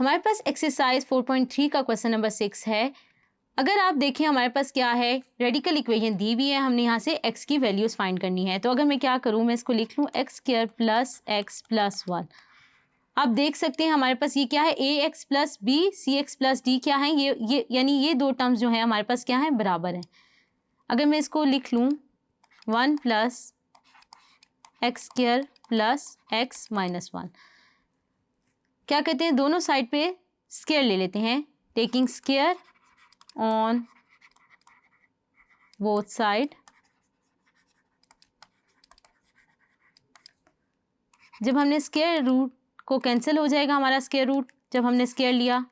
हमारे पास एक्सरसाइज 4.3 का question number 6 है। अगर आप देखें हमारे पास क्या है, रेडिकल इक्वेशन दी हुई है, हमने यहाँ से x की वैल्यूज़ फाइंड करनी है। तो अगर मैं क्या करूँ, मैं इसको लिख लूँ x square plus x plus 1। आप देख सकते हैं हमारे पास ये क्या है, a x plus b c x plus d क्या है, ये यानी ये दो टर्म्स जो है हमारे पास क्या है, बराबर है। अगर मैं इसको लिख लूँ 1 plus x square plus x minus 1, क्या कहते हैं, दोनों साइड पे स्क्वायर ले लेते हैं, taking square on both side. जब हमने स्क्वायर रूट को कैंसिल हो जाएगा हमारा स्क्वायर रूट, जब हमने स्क्वायर लिया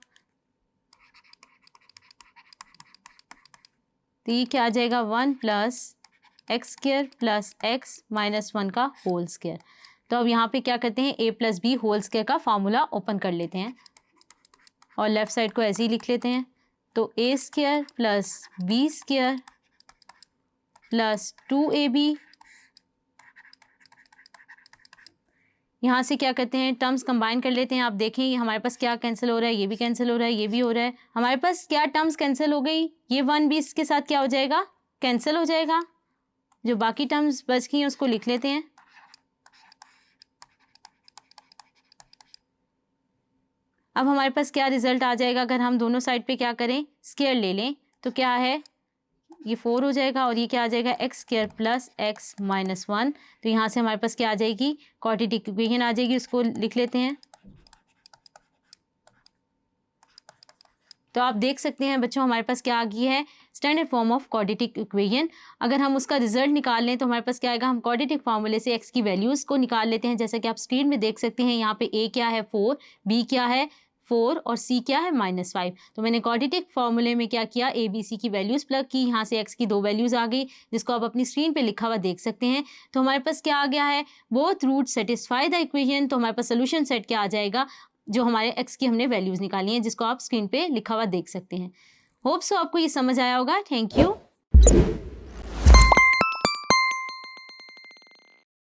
तो ये क्या आ जाएगा 1 plus x square plus x minus 1 का होल स्क्वायर। तो अब यहाँ पे क्या करते हैं, a plus B whole square का फार्मूला ओपन कर लेते हैं और लेफ्ट साइड को ऐसे ही लिख लेते हैं। तो a square plus B square plus 2ab, यहाँ से क्या करते हैं, टर्म्स कंबाइन कर लेते हैं। आप देखें ये हमारे पास क्या कैंसिल हो रहा है, ये भी कैंसिल हो रहा है, ये भी हो रहा है। हमारे पास क्या टर्म्स कैंसिल हो गई, ये 1 भी इसके साथ क्या हो जाएगा, कैंसिल हो जाएगा। जो बाकी टर्म्स बच गई हैं उसको लिख लेते हैं। अब हमारे पास क्या रिजल्ट आ जाएगा, अगर हम दोनों साइड पे क्या करें, स्क्वायर ले लें, तो क्या है, ये 4 हो जाएगा और ये क्या आ जाएगा, x square plus x minus 1। तो यहाँ से हमारे पास क्या आ जाएगी, क्वाड्रेटिक इक्वेशन आ जाएगी, उसको लिख लेते हैं। तो आप देख सकते हैं बच्चों हमारे पास क्या आ गई है, standard form of quadratic equation. अगर हम उसका रिजल्ट निकाल लें तो हमारे पास क्या आएगा, हम क्वाड्रेटिक फार्मूले से एक्स की वैल्यूज़ को निकाल लेते हैं। जैसा कि आप स्क्रीन में देख सकते हैं, यहाँ पे ए क्या है 4, बी क्या है 4 और सी क्या है -5। तो मैंने क्वाड्रेटिक फार्मूले में क्या किया, ए बी सी की वैल्यूज़ प्लग की, यहाँ से एक्स की 2 वैल्यूज़ आ गई, जिसको आप अपनी स्क्रीन पे लिखा हुआ देख सकते हैं। तो हमारे पास क्या आ गया है, both root satisfy the equation. तो हमारे पास सोल्यूशन सेट क्या आ जाएगा, जो हमारे एक्स की हमने वैल्यूज़ निकाली हैं, जिसको आप स्क्रीन पे लिखा हुआ देख सकते हैं। होप सो आपको ये समझ आया होगा। Thank you.